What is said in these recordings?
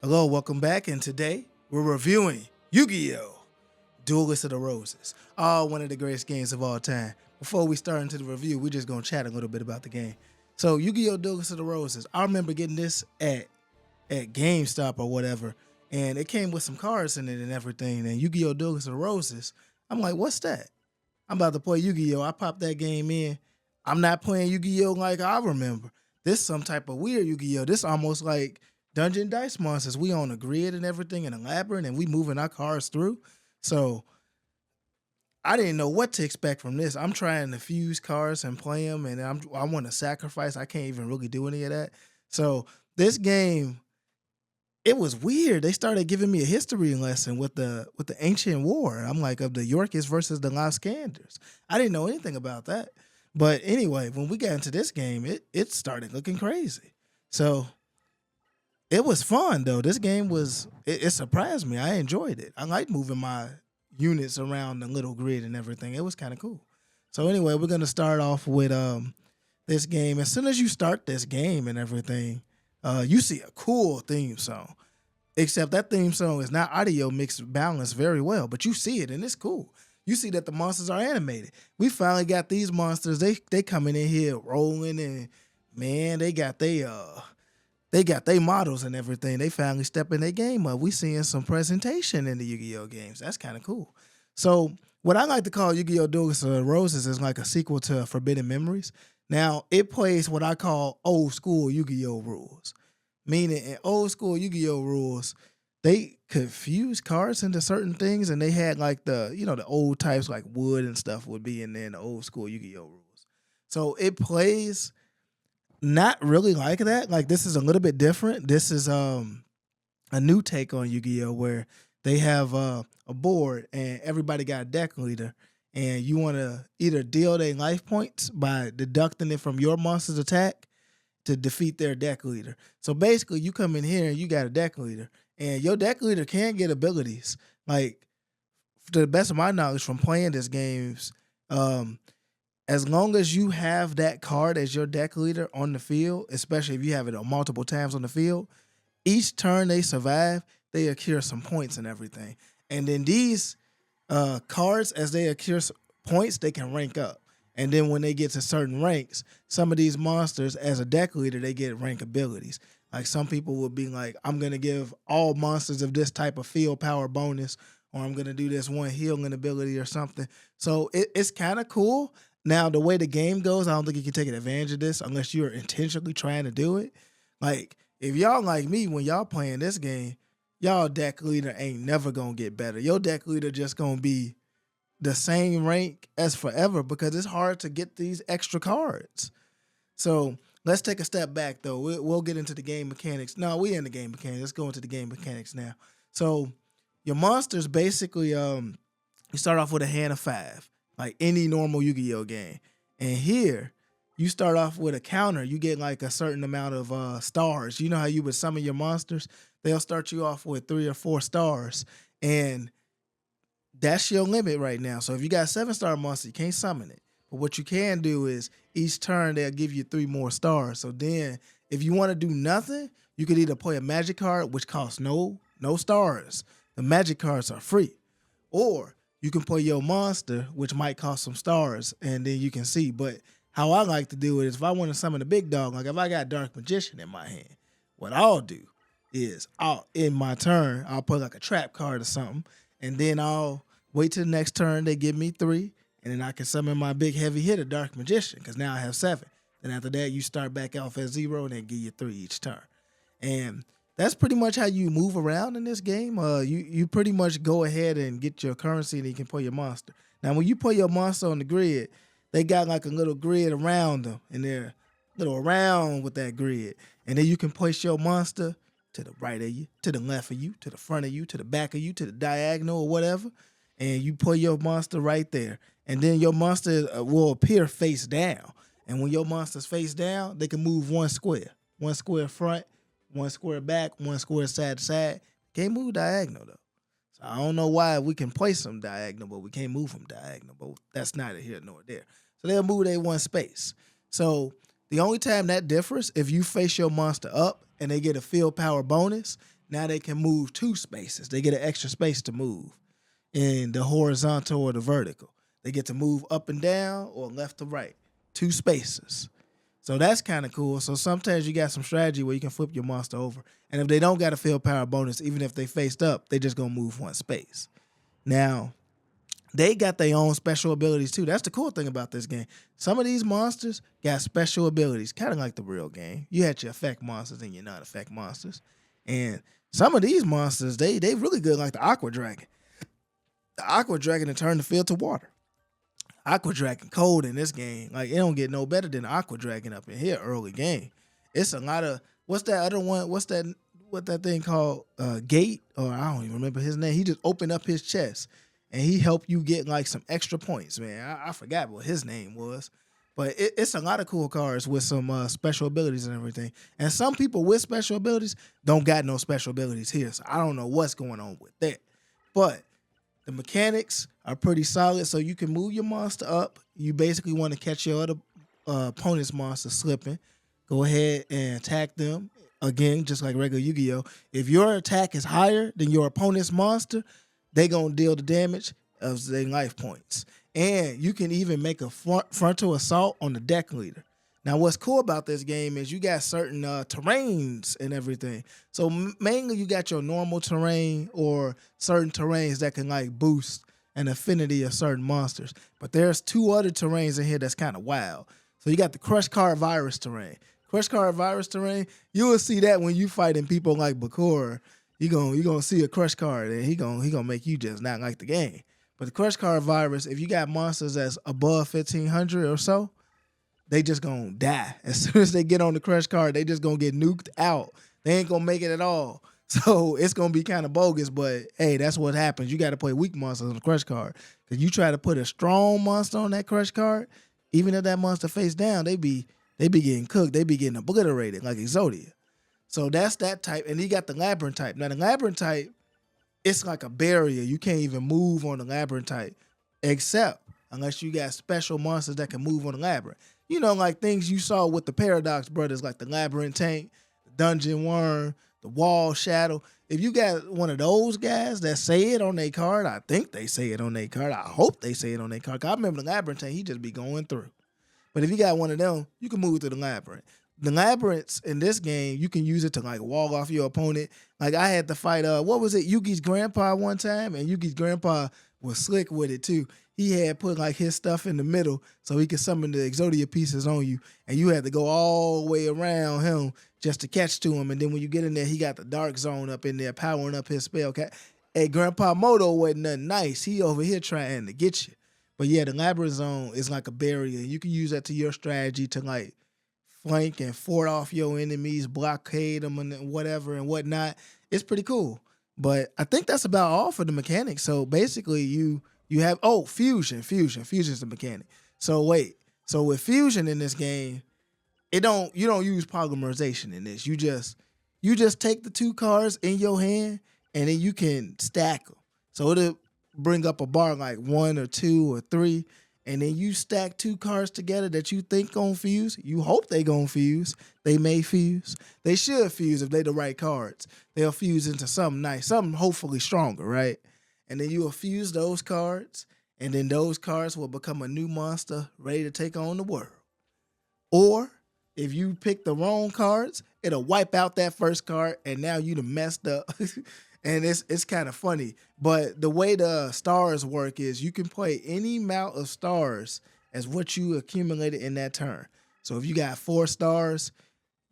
Hello, welcome back, and today we're reviewing Yu-Gi-Oh! Duelist of the Roses. One of the greatest games of all time. Before we start into the review, we're just gonna chat a little bit about the game. So Yu-Gi-Oh! Duelist of the Roses. I remember getting this at GameStop or whatever, and it came with some cards in it and everything. And Yu-Gi-Oh! Duelist of the Roses. I'm like, what's that? I'm about to play Yu-Gi-Oh! I popped that game in. I'm not playing Yu-Gi-Oh! Like I remember. This some type of weird Yu-Gi-Oh! This almost like Dungeon Dice Monsters. We on a grid and everything in a labyrinth, and we moving our cards through. So I didn't know what to expect from this. I'm trying to fuse cards and play them, and I want to sacrifice. I can't even really do any of that. So this game, it was weird. They started giving me a history lesson with the ancient war. I'm like, of the Yorkists versus the Laskanders. I didn't know anything about that. But anyway, when we got into this game, it started looking crazy. So it was fun though. This game was it surprised me. I enjoyed it. I like moving my units around the little grid and everything. It was kind of cool. So anyway, we're gonna start off with this game. As soon as you start this game and everything, you see a cool theme song. Except that theme song is not audio mixed balanced very well, but you see it and it's cool. You see that the monsters are animated. We finally got these monsters. They coming in here rolling, and man, they got their models and everything. They finally stepping their game up. We seeing some presentation in the Yu-Gi-Oh games. That's kind of cool. So what I like to call Yu-Gi-Oh! Duelist of the Roses is like a sequel to Forbidden Memories. Now it plays what I call old school Yu-Gi-Oh! Rules. Meaning in old school Yu-Gi-Oh! Rules, they could fuse cards into certain things, and they had like the old types like wood and stuff would be in there in the old school Yu-Gi-Oh! Rules. So it plays not really like that. Like this is a little bit different. This is a new take on Yu-Gi-Oh! Where they have a board and everybody got a deck leader, and you want to either deal their life points by deducting it from your monster's attack to defeat their deck leader. So basically, you come in here and you got a deck leader, and your deck leader can get abilities. Like to the best of my knowledge from playing this games, as long as you have that card as your deck leader on the field, especially if you have it on multiple times on the field, each turn they survive, they accrue some points and everything. And then these cards, as they accrue points, they can rank up. And then when they get to certain ranks, some of these monsters, as a deck leader, they get rank abilities. Like some people will be like, I'm going to give all monsters of this type of field power bonus, or I'm going to do this one healing ability or something. So it's kind of cool. Now, the way the game goes, I don't think you can take advantage of this unless you're intentionally trying to do it. Like, if y'all like me, when y'all playing this game, y'all deck leader ain't never going to get better. Your deck leader just going to be the same rank as forever because it's hard to get these extra cards. So let's take a step back, though. We'll get into the game mechanics. No, we in the game mechanics. Let's go into the game mechanics now. So your monsters basically, you start off with a hand of 5. Like any normal Yu-Gi-Oh game. And here, you start off with a counter. You get like a certain amount of stars. You know how you would summon your monsters? They'll start you off with 3 or 4 stars. And that's your limit right now. So if you got a 7-star monster, you can't summon it. But what you can do is each turn, they'll give you 3 more stars. So then if you want to do nothing, you could either play a magic card, which costs no stars. The magic cards are free. Or you can play your monster, which might cost some stars, and then you can see. But how I like to do it is if I want to summon a big dog, like if I got Dark Magician in my hand, what I'll do is in my turn, I'll put like a trap card or something, and then I'll wait till the next turn, they give me 3, and then I can summon my big heavy hitter, Dark Magician, because now I have 7. Then after that, you start back off at 0, and then give you 3 each turn. And that's pretty much how you move around in this game. You pretty much go ahead and get your currency and you can play your monster. Now, when you play your monster on the grid, they got like a little grid around them, and they're a little around with that grid. And then you can place your monster to the right of you, to the left of you, to the front of you, to the back of you, to the diagonal or whatever. And you put your monster right there. And then your monster will appear face down. And when your monster's face down, they can move 1 square. 1 square front, 1 square back, 1 square side to side. Can't move diagonal though. So I don't know why we can place them diagonal, but we can't move them diagonal. But that's neither here nor there. So they'll move their 1 space. So the only time that differs if you face your monster up and they get a field power bonus, Now they can move 2 spaces. They get an extra space to move in the horizontal or the vertical. They get to move up and down or left to right. 2 spaces. So that's kind of cool. So sometimes you got some strategy where you can flip your monster over. And if they don't got a field power bonus, even if they faced up, they just going to move 1 space. Now, they got their own special abilities too. That's the cool thing about this game. Some of these monsters got special abilities, kind of like the real game. You had your effect monsters and your non-effect monsters. And some of these monsters, they really good, like the Aqua Dragon. The Aqua Dragon to turn the field to water. Aqua Dragon cold in this game. Like, it don't get no better than Aqua Dragon up in here early game. It's a lot of, what's that other one? What that thing called? Gate? Or I don't even remember his name. He just opened up his chest and he helped you get like some extra points, man. I forgot what his name was. But it's a lot of cool cards with some special abilities and everything. And some people with special abilities don't got no special abilities here. So I don't know what's going on with that. But the mechanics are pretty solid, so you can move your monster up. You basically want to catch your other opponent's monster slipping. Go ahead and attack them. Again, just like regular Yu-Gi-Oh! If your attack is higher than your opponent's monster, they going to deal the damage of their life points. And you can even make a frontal assault on the deck leader. Now, what's cool about this game is you got certain terrains and everything. So mainly you got your normal terrain or certain terrains that can like boost an affinity of certain monsters. But there's 2 other terrains in here that's kind of wild. So you got the Crush Card Virus terrain. Crush Card Virus terrain, you will see that when you fighting people like Bakura. You gonna see a Crush Card and he gonna make you just not like the game. But the Crush Card Virus, if you got monsters that's above 1,500 or so, they just gonna die. As soon as they get on the Crush Card, they just gonna get nuked out. They ain't gonna make it at all. So it's gonna be kind of bogus, but hey, that's what happens. You gotta play weak monsters on the Crush Card. Cause you try to put a strong monster on that Crush Card, even if that monster face down, they be getting cooked. They be getting obliterated like Exodia. So that's that type. And you got the Labyrinth type. Now the Labyrinth type, it's like a barrier. You can't even move on the Labyrinth type, except unless you got special monsters that can move on the Labyrinth. You know, like things you saw with the Paradox Brothers, like the Labyrinth Tank, the Dungeon Worm, the Wall Shadow. If you got one of those guys that say it on their card, I think they say it on their card. I hope they say it on their card. 'Cause I remember the Labyrinth Tank, he just be going through. But if you got one of them, you can move through the Labyrinth. The Labyrinths in this game, you can use it to like wall off your opponent. Like I had to fight, what was it, Yugi's grandpa one time, and Yugi's grandpa was slick with it too. He had put like his stuff in the middle so he could summon the Exodia pieces on you, and you had to go all the way around him just to catch to him. And then when you get in there, he got the Dark Zone up in there, powering up his spell. Hey, Grandpa Moto wasn't nothing nice. He over here trying to get you. But yeah, the Labyrinth Zone is like a barrier. You can use that to your strategy to like flank and fort off your enemies, blockade them and whatever and whatnot. It's pretty cool. But I think that's about all for the mechanics. So basically you have, fusion. Fusion's the mechanic. So wait. So with fusion in this game, you don't use polymerization in this. You just take the 2 cards in your hand and then you can stack them. So it'll bring up a bar like 1 or 2 or 3, and then you stack 2 cards together that you think gonna fuse. You hope they gonna fuse. They may fuse. They should fuse if they the right cards. They'll fuse into something nice, something hopefully stronger, right? And then you will fuse those cards, and then those cards will become a new monster ready to take on the world. Or if you pick the wrong cards, it'll wipe out that first card, and now you done messed up. And it's kind of funny. But the way the stars work is you can play any amount of stars as what you accumulated in that turn. So if you got 4 stars,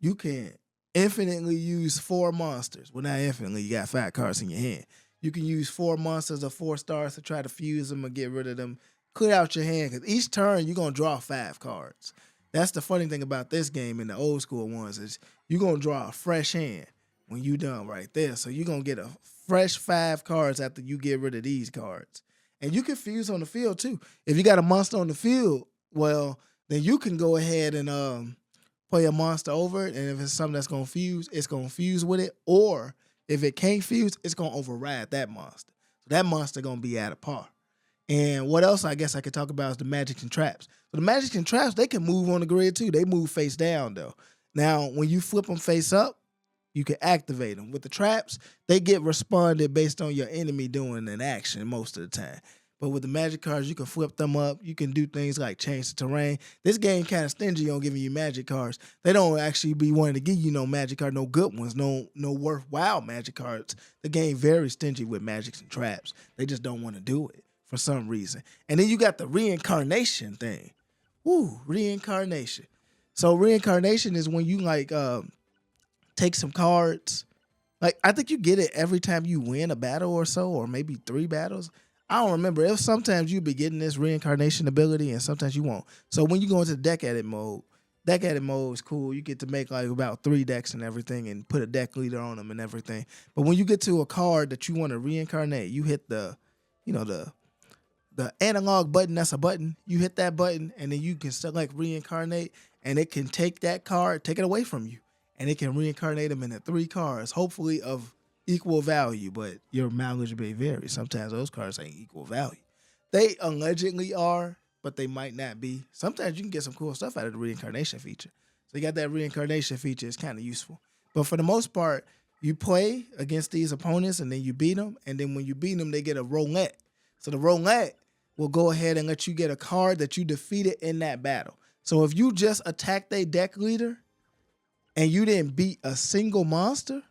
you can infinitely use 4 monsters. Well, not infinitely. You got 5 cards in your hand. You can use 4 monsters or 4 stars to try to fuse them or get rid of them. Clear out your hand, because each turn you're going to draw 5 cards. That's the funny thing about this game and the old school ones is you're going to draw a fresh hand when you done right there. So you're going to get a fresh 5 cards after you get rid of these cards. And you can fuse on the field too. If you got a monster on the field, well, then you can go ahead and play a monster over it. And if it's something that's going to fuse, it's going to fuse with it. Or if it can't fuse, it's going to override that monster. So that monster going to be at a par. And what else I guess I could talk about is the magics and traps. So the magics and traps, they can move on the grid too. They move face down though. Now, when you flip them face up, you can activate them. With the traps, they get responded based on your enemy doing an action most of the time. But with the magic cards, you can flip them up. You can do things like change the terrain. This game kind of stingy on giving you magic cards. They don't actually be wanting to give you no magic card, no good ones, no worthwhile magic cards. The game very stingy with magics and traps. They just don't want to do it for some reason. And then you got the reincarnation thing. Woo, reincarnation. So reincarnation is when you like take some cards. Like I think you get it every time you win a battle or so, or maybe 3 battles. I don't remember. If sometimes you be getting this reincarnation ability and sometimes you won't. So when you go into deck edit mode is cool. You get to make like about 3 decks and everything and put a deck leader on them and everything. But when you get to a card that you want to reincarnate, you hit the analog button. That's a button. You hit that button and then you can select reincarnate and it can take that card, take it away from you. And it can reincarnate them into 3 cards, hopefully of equal value, but your mileage may vary. Sometimes those cards ain't equal value. They allegedly are, but they might not be. Sometimes you can get some cool stuff out of the reincarnation feature. So you got that reincarnation feature. It's kind of useful. But for the most part, you play against these opponents and then you beat them. And then when you beat them, they get a roulette. So the roulette will go ahead and let you get a card that you defeated in that battle. So if you just attacked a deck leader and you didn't beat a single monster,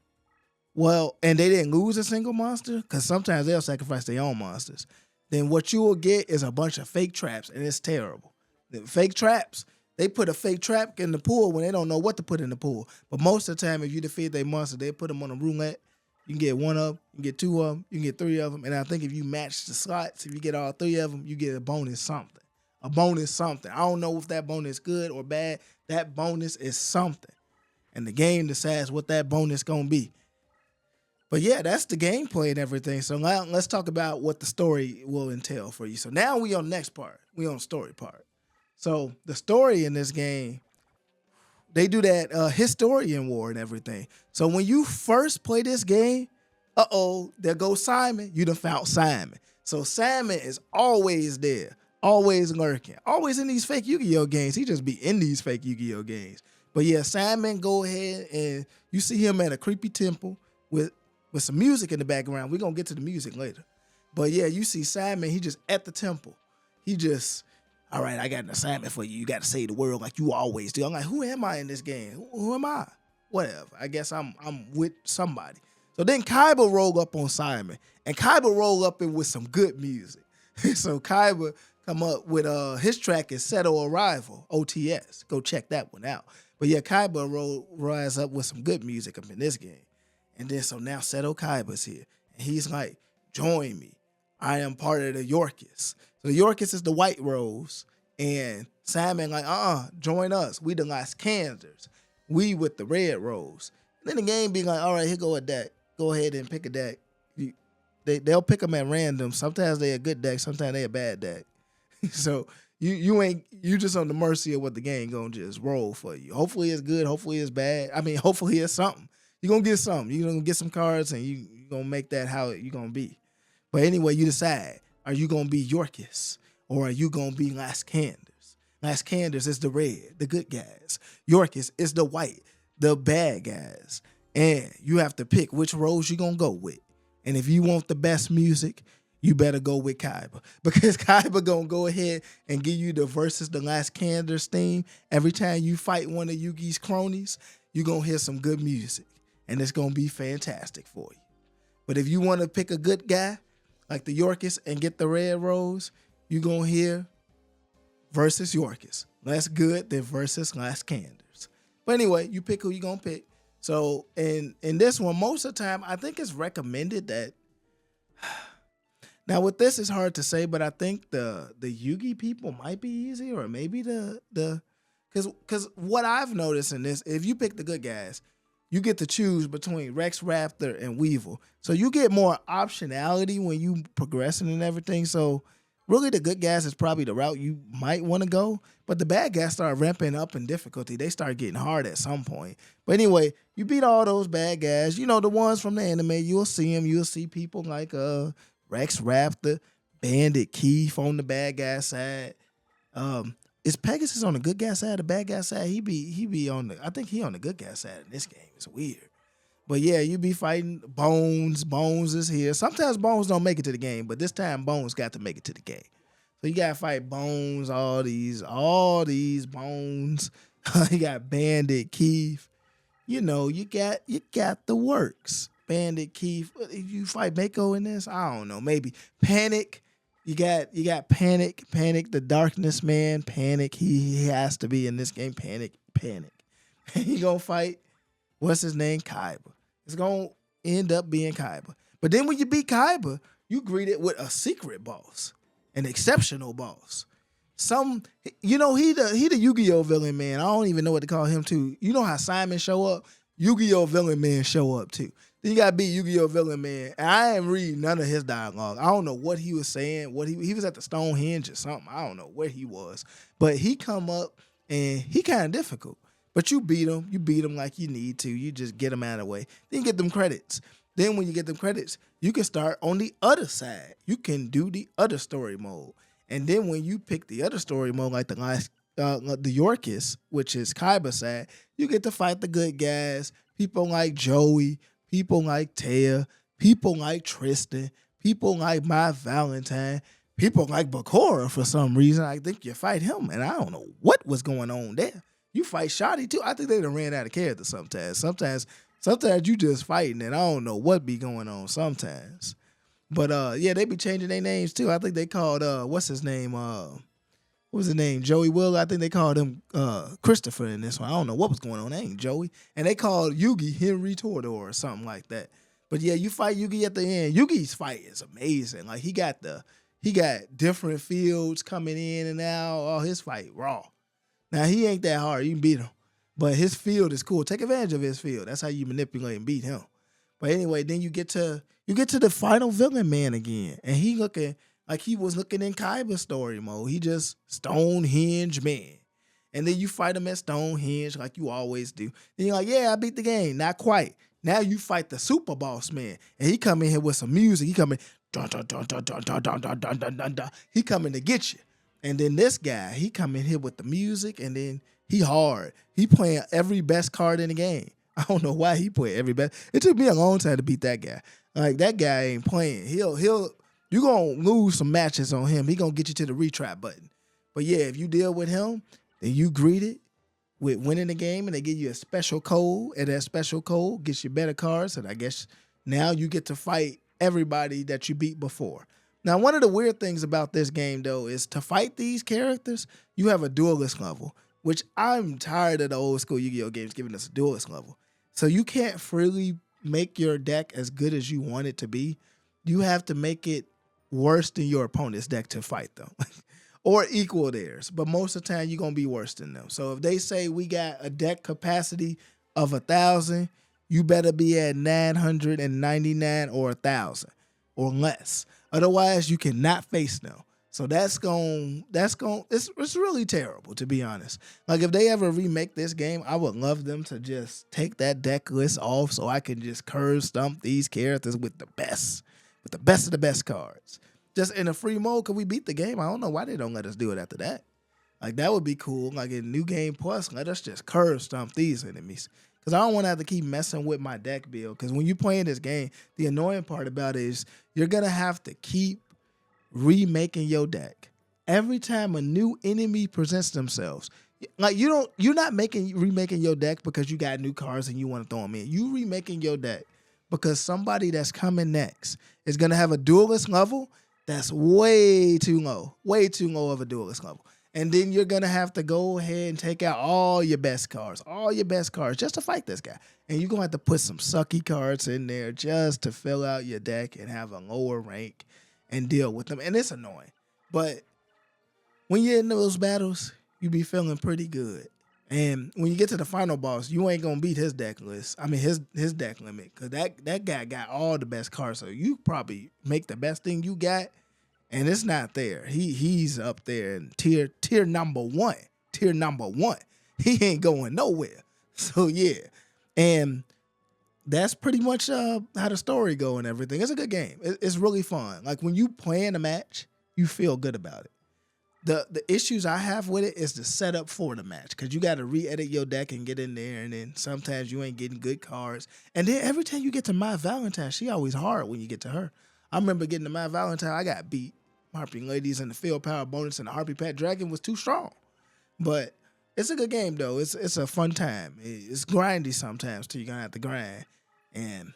well, and they didn't lose a single monster, because sometimes they'll sacrifice their own monsters, then what you will get is a bunch of fake traps, and it's terrible. The fake traps, they put a fake trap in the pool when they don't know what to put in the pool. But most of the time, if you defeat their monster, they put them on a roulette. You can get 1 of them, you can get 2 of them, you can get 3 of them. And I think if you match the slots, if you get all 3 of them, you get a bonus something. A bonus something. I don't know if that bonus is good or bad. That bonus is something. And the game decides what that bonus going to be. But yeah, that's the gameplay and everything. So now let's talk about what the story will entail for you. So now we on the next part. We on the story part. So the story in this game, they do that historian war and everything. So when you first play this game, there goes Simon. You done found Simon. So Simon is always there, always lurking, always in these fake Yu-Gi-Oh games. He just be in these fake Yu-Gi-Oh games. But yeah, Simon go ahead and you see him at a creepy temple with some music in the background. We're going to get to the music later. But yeah, you see Simon, he just at the temple. He just, all right, I got an assignment for you. You got to save the world like you always do. I'm like, who am I in this game? Who am I? Whatever. I guess I'm with somebody. So then Kaiba roll up on Simon. And Kaiba roll up in with some good music. So Kaiba come up with his track is Seto Arrival, OTS. Go check that one out. But yeah, Kaiba rise up with some good music up in this game. And then so now Seto Kaiba's here. And he's like, join me. I am part of the Yorkists. So the Yorkists is the white rose. And Simon like, join us. We the last Kansas. We with the red rose. And then the game be like, all right, here go a deck. Go ahead and pick a deck. They'll pick them at random. Sometimes they a good deck. Sometimes they a bad deck. So you just on the mercy of what the game gonna just roll for you. Hopefully it's good. Hopefully it's bad. I mean, hopefully it's something. You're going to get something. You're going to get some cards, and you're going to make that how you're going to be. But anyway, you decide. Are you going to be Yorkis, or are you going to be Las Canders? Las Canders is the red, the good guys. Yorkis is the white, the bad guys. And you have to pick which rose you're going to go with. And if you want the best music, you better go with Kaiba. Because Kaiba going to go ahead and give you the versus the Las Canders theme. Every time you fight one of Yugi's cronies, you're going to hear some good music. And it's going to be fantastic for you. But if you want to pick a good guy, like the Yorkis, and get the red rose, you're going to hear versus Yorkis. Less good than versus less Canders. But anyway, you pick who you're going to pick. So in this one, most of the time, I think it's recommended that... Now with this, it's hard to say, but I think the Yugi people might be easy, or maybe because what I've noticed in this, if you pick the good guys, you get to choose between Rex, Raptor, and Weevil. So you get more optionality when you progressing and everything. So really the good guys is probably the route you might want to go. But the bad guys start ramping up in difficulty. They start getting hard at some point. But anyway, you beat all those bad guys. You know, the ones from the anime, you'll see them. You'll see people like Rex, Raptor, Bandit, Keith on the bad guy side. Is Pegasus on the good guy side, the bad guy side? He be on the, I think he on the good guy side in this game. It's weird. But yeah, you be fighting Bones. Bones is here. Sometimes Bones don't make it to the game, but this time Bones got to make it to the game. So you gotta fight Bones, all these Bones. You got Bandit Keith. You got the works. Bandit Keith. If you fight Mako in this, I don't know. Maybe Panic. You got Panic. Panic, the Darkness Man. Panic. He has to be in this game. Panic. Panic. He gonna fight. What's his name? Kaiba. It's gonna end up being Kaiba. But then when you beat Kaiba, you greet it with a secret boss, an exceptional boss. He the Yu-Gi-Oh villain man. I don't even know what to call him too. You know how Simon show up? Yu-Gi-Oh villain man show up too. Then you gotta beat Yu-Gi-Oh villain man. And I ain't read none of his dialogue. I don't know what he was saying. What he was at the Stonehenge or something. I don't know where he was. But he come up and he kind of difficult. But you beat him. You beat him like you need to. You just get him out of the way. Then you get them credits. Then when you get them credits, you can start on the other side. You can do the other story mode. And then when you pick the other story mode, like the Yorkist, which is Kaiba's side, you get to fight the good guys. People like Joey, people like Taya, people like Tristan, people like My Valentine, people like Bakura for some reason. I think you fight him, and I don't know what was going on there. You fight Shotty too. I think they done ran out of characters sometimes. Sometimes you just fighting, and I don't know what be going on sometimes. But yeah, they be changing their names too. I think they called what's his name? What was his name? Joey Will. I think they called him Christopher in this one. I don't know what was going on. That ain't Joey. And they called Yugi Henry Tordor or something like that. But yeah, you fight Yugi at the end. Yugi's fight is amazing. Like he got different fields coming in and out. Oh, his fight raw. Now he ain't that hard. You can beat him. But his field is cool. Take advantage of his field. That's how you manipulate and beat him. But anyway, then you get to the final villain man again. And he looking like he was looking in Kaiba's story mode. He just Stonehenge man. And then you fight him at Stonehenge like you always do. Then you're like, yeah, I beat the game. Not quite. Now you fight the super boss man. And he come in here with some music. He coming dun dun dun dun dun dun dun dun dun dun dun. He coming to get you. And then this guy, he come in here with the music, and then he hard. He playing every best card in the game. I don't know why he played every best. It took me a long time to beat that guy. Like that guy ain't playing. You gonna lose some matches on him. He gonna get you to the retry button. But yeah, if you deal with him, then you greet it with winning the game, and they give you a special code, and that special code gets you better cards. And I guess now you get to fight everybody that you beat before. Now, one of the weird things about this game, though, is to fight these characters, you have a duelist level, which I'm tired of the old school Yu-Gi-Oh games giving us a duelist level. So you can't freely make your deck as good as you want it to be. You have to make it worse than your opponent's deck to fight them. Or equal theirs. But most of the time, you're going to be worse than them. So if they say we got a deck capacity of 1,000, you better be at 999 or 1,000 or less. Otherwise, you cannot face them. So it's really terrible, to be honest. Like, if they ever remake this game, I would love them to just take that deck list off so I can just curve stump these characters with the best of the best cards. Just in a free mode, could we beat the game? I don't know why they don't let us do it after that. Like, that would be cool. Like, in New Game Plus, let us just curve stomp these enemies. Because I don't want to have to keep messing with my deck build. Because when you're playing this game, the annoying part about it is you're going to have to keep remaking your deck. Every time a new enemy presents themselves, like you're not remaking your deck because you got new cards and you want to throw them in. You remaking your deck because somebody that's coming next is going to have a duelist level that's way too low of a duelist level. And then you're going to have to go ahead and take out all your best cards just to fight this guy. And you're going to have to put some sucky cards in there just to fill out your deck and have a lower rank and deal with them. And it's annoying. But when you're in those battles, you be feeling pretty good. And when you get to the final boss, you ain't going to beat his deck list. I mean, his deck limit. Because that guy got all the best cards. So you probably make the best thing you got. And it's not there. He's up there in tier number one. Tier number one. He ain't going nowhere. So yeah. And that's pretty much how the story go and everything. It's a good game. It's really fun. Like when you play in a match, you feel good about it. The issues I have with it is the setup for the match because you got to re-edit your deck and get in there, and then sometimes you ain't getting good cards. And then every time you get to My Valentine, she always hard when you get to her. I remember getting to My Valentine, I got beat. Harping Ladies and the Field Power bonus and the Harpy Pet Dragon was too strong. But it's a good game though. It's a fun time. It's grindy sometimes too. You're gonna have to grind, and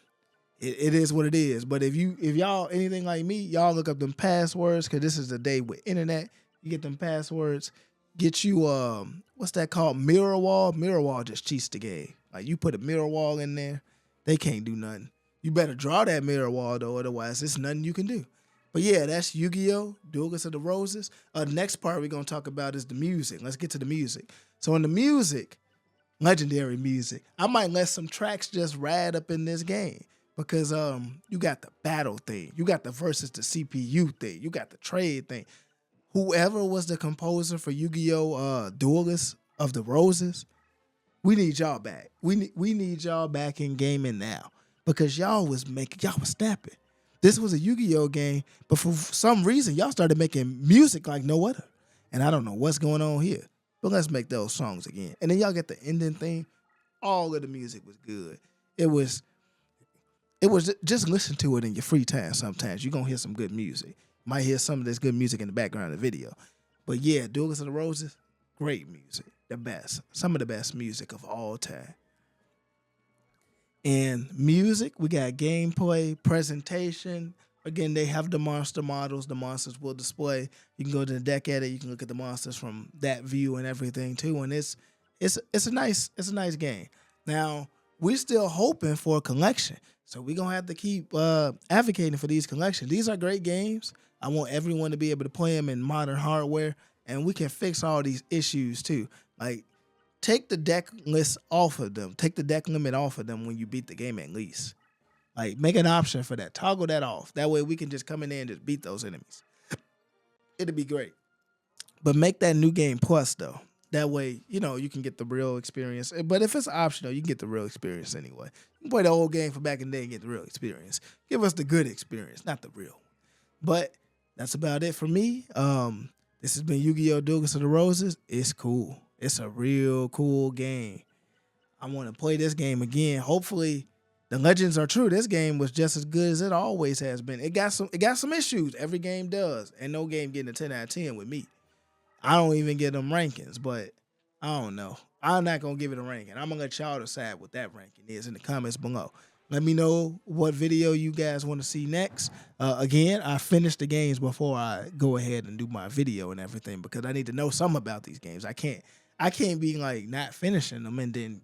it is what it is. But if y'all anything like me, y'all look up them passwords because this is the day with internet. You get them passwords. Get you what's that called? Mirror wall. Mirror wall just cheats the game. Like you put a mirror wall in there, they can't do nothing. You better draw that mirror wall though, otherwise there's nothing you can do. But yeah, that's Yu-Gi-Oh! Duelist of the Roses. The next part we're gonna talk about is the music. Let's get to the music. So in the music, legendary music, I might let some tracks just ride up in this game because you got the battle thing, you got the versus the CPU thing, you got the trade thing. Whoever was the composer for Yu-Gi-Oh! Duelist of the Roses, we need y'all back. We need y'all back in gaming now because y'all was snapping. This was a Yu-Gi-Oh! Game, but for some reason, y'all started making music like no other. And I don't know what's going on here, but let's make those songs again. And then y'all get the ending theme. All of the music was good. It was just listen to it in your free time sometimes. You're going to hear some good music. You might hear some of this good music in the background of the video. But yeah, Duelist of the Roses, great music. The best. Some of the best music of all time. And music, we got gameplay, presentation. Again, they have the monster models. The monsters will display. You can go to the deck edit. You can look at the monsters from that view and everything too. And it's a nice game. Now we're still hoping for a collection, so we're gonna have to keep advocating for these collections. These are great games. I want everyone to be able to play them in modern hardware, and we can fix all these issues too. Like, take the deck list off of them. Take the deck limit off of them when you beat the game at least. Like, make an option for that. Toggle that off. That way we can just come in there and just beat those enemies. It'd be great. But make that new game plus, though. That way, you can get the real experience. But if it's optional, you can get the real experience anyway. You can play the old game from back in the day and get the real experience. Give us the good experience, not the real. But that's about it for me. This has been Yu-Gi-Oh! Duelist of the Roses. It's cool. It's a real cool game. I want to play this game again. Hopefully, the legends are true. This game was just as good as it always has been. It got some issues. Every game does. And no game getting a 10 out of 10 with me. I don't even get them rankings, but I don't know. I'm not going to give it a ranking. I'm going to let y'all decide what that ranking is in the comments below. Let me know what video you guys want to see next. Again, I finished the games before I go ahead and do my video and everything because I need to know something about these games. I can't be like not finishing them and then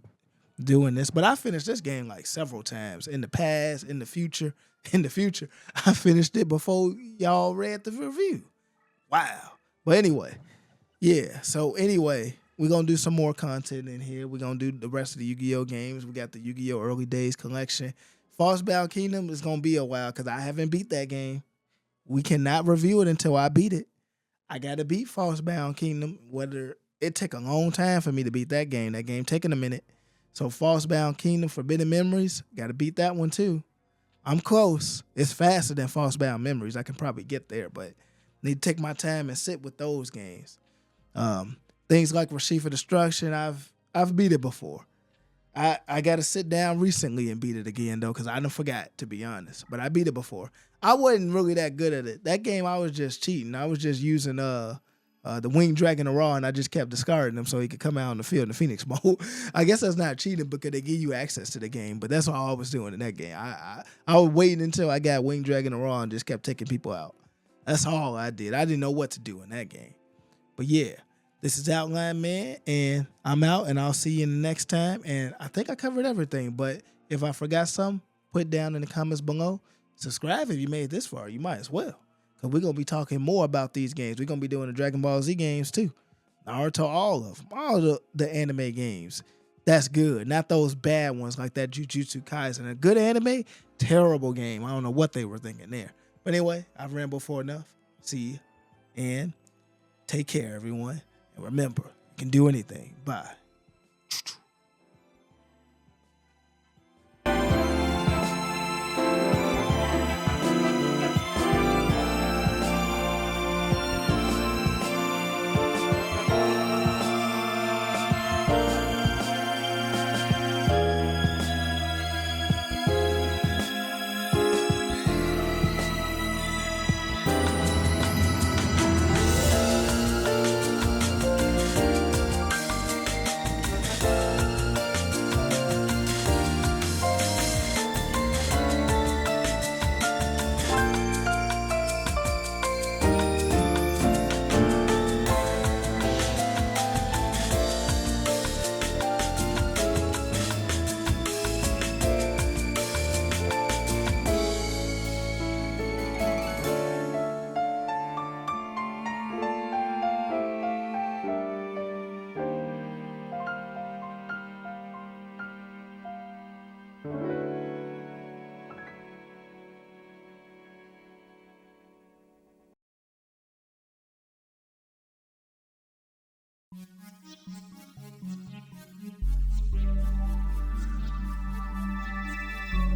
doing this. But I finished this game like several times in the past, in the future. I finished it before y'all read the review. Wow. But anyway. Yeah, so anyway, we're going to do some more content in here. We're going to do the rest of the Yu-Gi-Oh! Games. We got the Yu-Gi-Oh! Early Days collection. Falsebound Kingdom is going to be a while because I haven't beat that game. We cannot review it until I beat it. I got to beat Falsebound Kingdom. It took a long time for me to beat that game. That game taking a minute. So Falsebound Kingdom, Forbidden Memories, got to beat that one too. I'm close. It's faster than Falsebound Memories. I can probably get there, but need to take my time and sit with those games. Things like Rashifa Destruction, I've beat it before. I got to sit down recently and beat it again though, because I done forgot, to be honest. But I beat it before. I wasn't really that good at it. That game, I was just cheating. I was just using the Winged Dragon of Ra, and I just kept discarding him so he could come out on the field in the Phoenix mode. I guess that's not cheating because they give you access to the game, but that's all I was doing in that game. I was waiting until I got Winged Dragon of Ra and just kept taking people out. That's all I did. I didn't know what to do in that game. But yeah. This is Outline Man, and I'm out, and I'll see you in the next time. And I think I covered everything, but if I forgot something, put it down in the comments below. Subscribe if you made it this far. You might as well, because we're going to be talking more about these games. We're going to be doing the Dragon Ball Z games, too. Naruto, all of them. All the anime games. That's good. Not those bad ones like that Jujutsu Kaisen. A good anime, terrible game. I don't know what they were thinking there. But anyway, I've rambled for enough. See you, and take care, everyone. And remember, you can do anything. Bye.